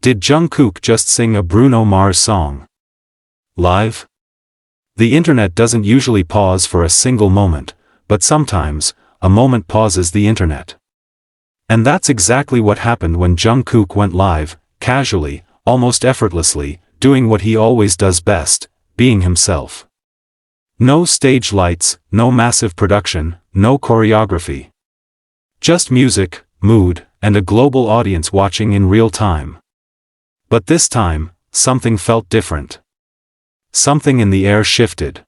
Did Jungkook just sing a Bruno Mars song live? The internet doesn't usually pause for a single moment, but sometimes, a moment pauses the internet. And that's exactly what happened when Jungkook went live, casually, almost effortlessly, doing what he always does best, being himself. No stage lights, no massive production, no choreography. Just music, mood, and a global audience watching in real time. But this time, something felt different. Something in the air shifted.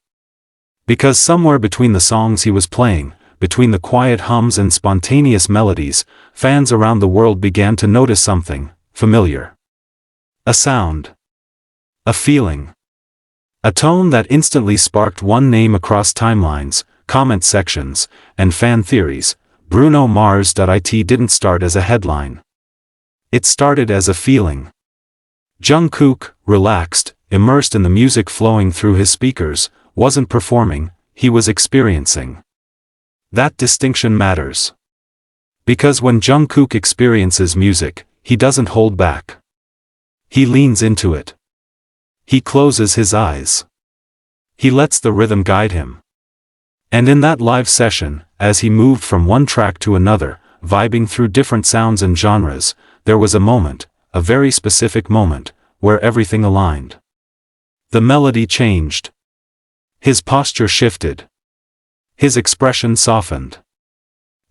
Because somewhere between the songs he was playing, between the quiet hums and spontaneous melodies, fans around the world began to notice something familiar. A sound. A feeling. A tone that instantly sparked one name across timelines, comment sections, and fan theories. Bruno Mars. It didn't start as a headline. It started as a feeling. Jungkook, relaxed, immersed in the music flowing through his speakers, wasn't performing, he was experiencing. That distinction matters. Because when Jungkook experiences music, he doesn't hold back. He leans into it. He closes his eyes. He lets the rhythm guide him. And in that live session, as he moved from one track to another, vibing through different sounds and genres, there was a moment, a very specific moment, where everything aligned. The melody changed. His posture shifted. His expression softened.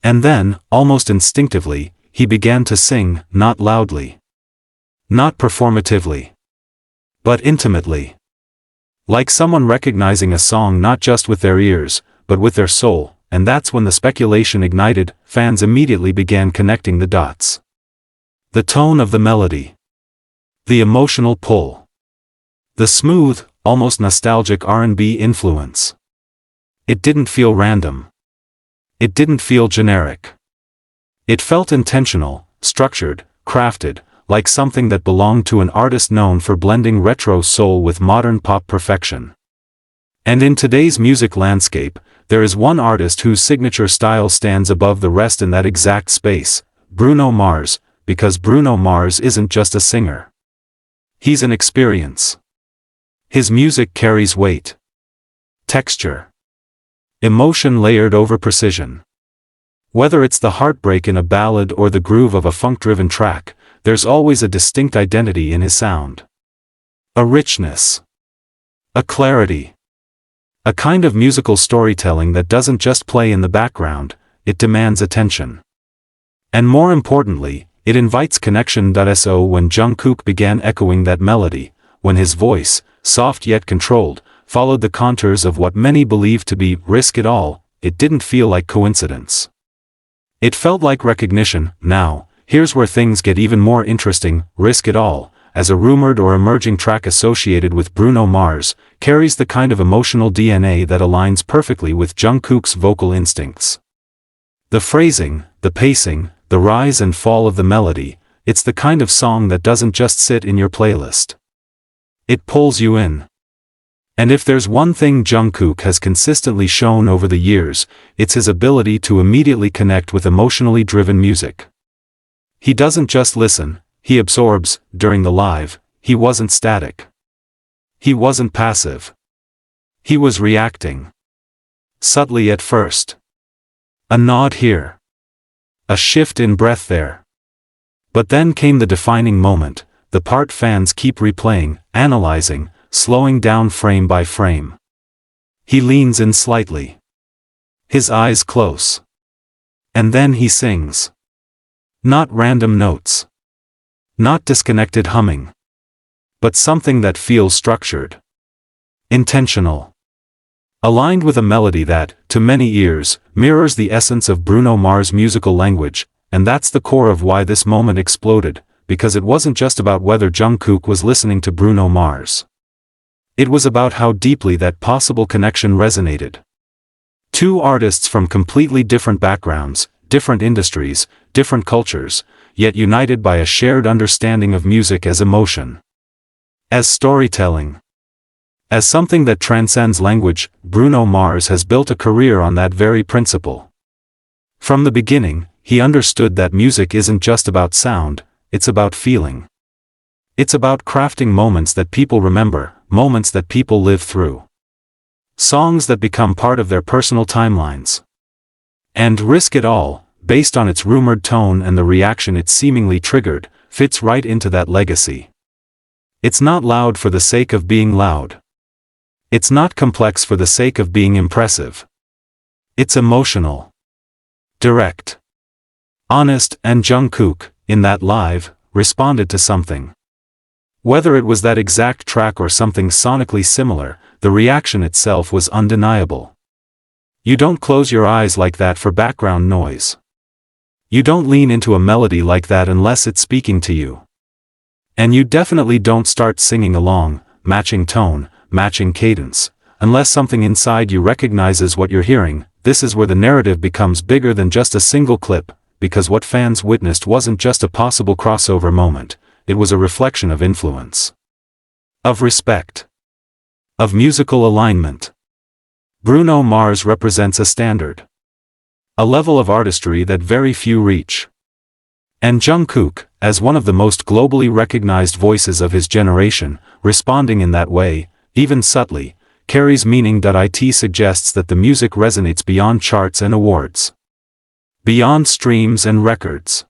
And then, almost instinctively, he began to sing, not loudly. Not performatively. But intimately. Like someone recognizing a song not just with their ears, but with their soul, and that's when the speculation ignited. Fans immediately began connecting the dots. The tone of the melody. The emotional pull. The smooth, almost nostalgic R&B influence. It didn't feel random. It didn't feel generic. It felt intentional, structured, crafted, like something that belonged to an artist known for blending retro soul with modern pop perfection. And in today's music landscape, there is one artist whose signature style stands above the rest in that exact space, Bruno Mars, because Bruno Mars isn't just a singer. He's an experience. His music carries weight. Texture. Emotion layered over precision. Whether it's the heartbreak in a ballad or the groove of a funk-driven track, there's always a distinct identity in his sound. A richness. A clarity. A kind of musical storytelling that doesn't just play in the background, it demands attention. And more importantly, it invites connection. So when Jungkook began echoing that melody, when his voice, soft yet controlled, followed the contours of what many believe to be Risk It All, it didn't feel like coincidence. It felt like recognition. Now, here's where things get even more interesting. Risk It All, as a rumored or emerging track associated with Bruno Mars, carries the kind of emotional DNA that aligns perfectly with Jungkook's vocal instincts. The phrasing, the pacing, the rise and fall of the melody, it's the kind of song that doesn't just sit in your playlist. It pulls you in. And if there's one thing Jungkook has consistently shown over the years, it's his ability to immediately connect with emotionally driven music. He doesn't just listen, he absorbs. During the live, he wasn't static. He wasn't passive. He was reacting. Subtly at first. A nod here. A shift in breath there. But then came the defining moment, the part fans keep replaying, analyzing, slowing down frame by frame. He leans in slightly. His eyes close. And then he sings. Not random notes. Not disconnected humming. But something that feels structured. Intentional. Aligned with a melody that, to many ears, mirrors the essence of Bruno Mars' musical language, and that's the core of why this moment exploded, because it wasn't just about whether Jungkook was listening to Bruno Mars. It was about how deeply that possible connection resonated. Two artists from completely different backgrounds, different industries, different cultures, yet united by a shared understanding of music as emotion. As storytelling. As something that transcends language. Bruno Mars has built a career on that very principle. From the beginning, he understood that music isn't just about sound, it's about feeling. It's about crafting moments that people remember, moments that people live through. Songs that become part of their personal timelines. And Risk It All, based on its rumored tone and the reaction it seemingly triggered, fits right into that legacy. It's not loud for the sake of being loud. It's not complex for the sake of being impressive. It's emotional, direct, honest, and Jungkook, in that live, responded to something. Whether it was that exact track or something sonically similar, the reaction itself was undeniable. You don't close your eyes like that for background noise. You don't lean into a melody like that unless it's speaking to you. And you definitely don't start singing along, matching tone, matching cadence, unless something inside you recognizes what you're hearing. This is where the narrative becomes bigger than just a single clip, because what fans witnessed wasn't just a possible crossover moment, it was a reflection of influence, of respect, of musical alignment. Bruno Mars represents a standard, a level of artistry that very few reach. And Jungkook, as one of the most globally recognized voices of his generation, responding in that way, even subtly, carries meaning. It suggests that the music resonates beyond charts and awards, beyond streams and records.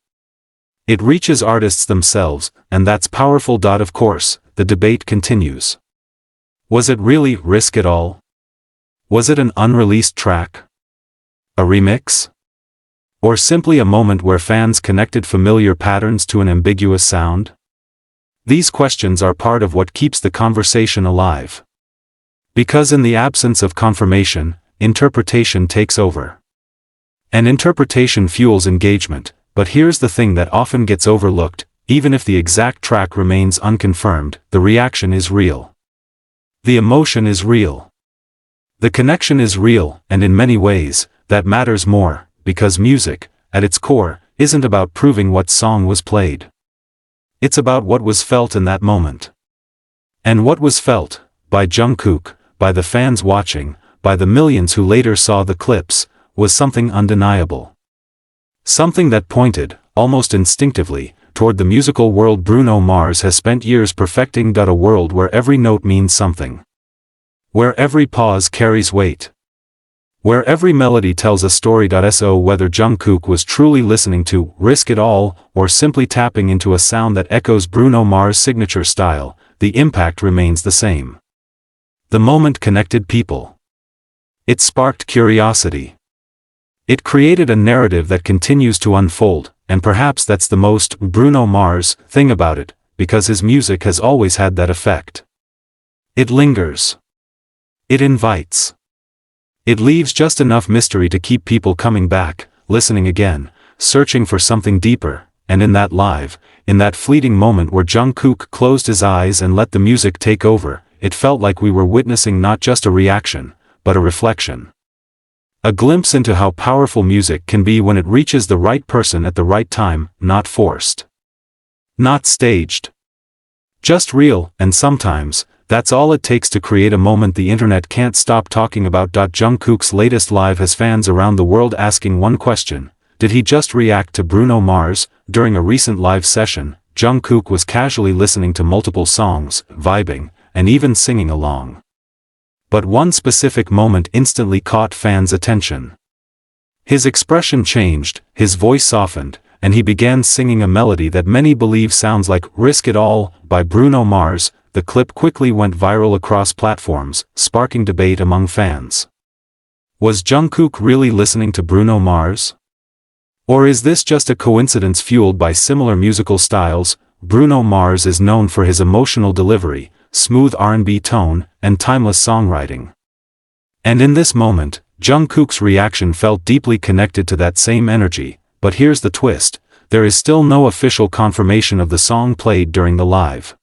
It reaches artists themselves, and that's powerful. Of course, the debate continues. Was it really Risk It All? Was it an unreleased track? A remix? Or simply a moment where fans connected familiar patterns to an ambiguous sound? These questions are part of what keeps the conversation alive. Because in the absence of confirmation, interpretation takes over. And interpretation fuels engagement. But here's the thing that often gets overlooked: even if the exact track remains unconfirmed, the reaction is real. The emotion is real. The connection is real, and in many ways, that matters more, because music, at its core, isn't about proving what song was played. It's about what was felt in that moment. And what was felt, by Jungkook, by the fans watching, by the millions who later saw the clips, was something undeniable. Something that pointed, almost instinctively, toward the musical world Bruno Mars has spent years perfecting. A world where every note means something. Where every pause carries weight. Where every melody tells a story. So whether Jungkook was truly listening to Risk It All, or simply tapping into a sound that echoes Bruno Mars' signature style, the impact remains the same. The moment connected people. It sparked curiosity. It created a narrative that continues to unfold, and perhaps that's the most Bruno Mars thing about it, because his music has always had that effect. It lingers. It invites. It leaves just enough mystery to keep people coming back, listening again, searching for something deeper. And in that live, in that fleeting moment where Jungkook closed his eyes and let the music take over, it felt like we were witnessing not just a reaction, but a reflection. A glimpse into how powerful music can be when it reaches the right person at the right time, not forced. Not staged. Just real, and sometimes, that's all it takes to create a moment the internet can't stop talking about. Jungkook's latest live has fans around the world asking one question: did he just react to Bruno Mars? During a recent live session, Jungkook was casually listening to multiple songs, vibing, and even singing along. But one specific moment instantly caught fans' attention. His expression changed, his voice softened, and he began singing a melody that many believe sounds like Risk It All by Bruno Mars. The clip quickly went viral across platforms, sparking debate among fans. Was Jungkook really listening to Bruno Mars? Or is this just a coincidence fueled by similar musical styles? Bruno Mars is known for his emotional delivery, smooth R&B tone, and timeless songwriting. And in this moment, Jungkook's reaction felt deeply connected to that same energy. But here's the twist: there is still no official confirmation of the song played during the live.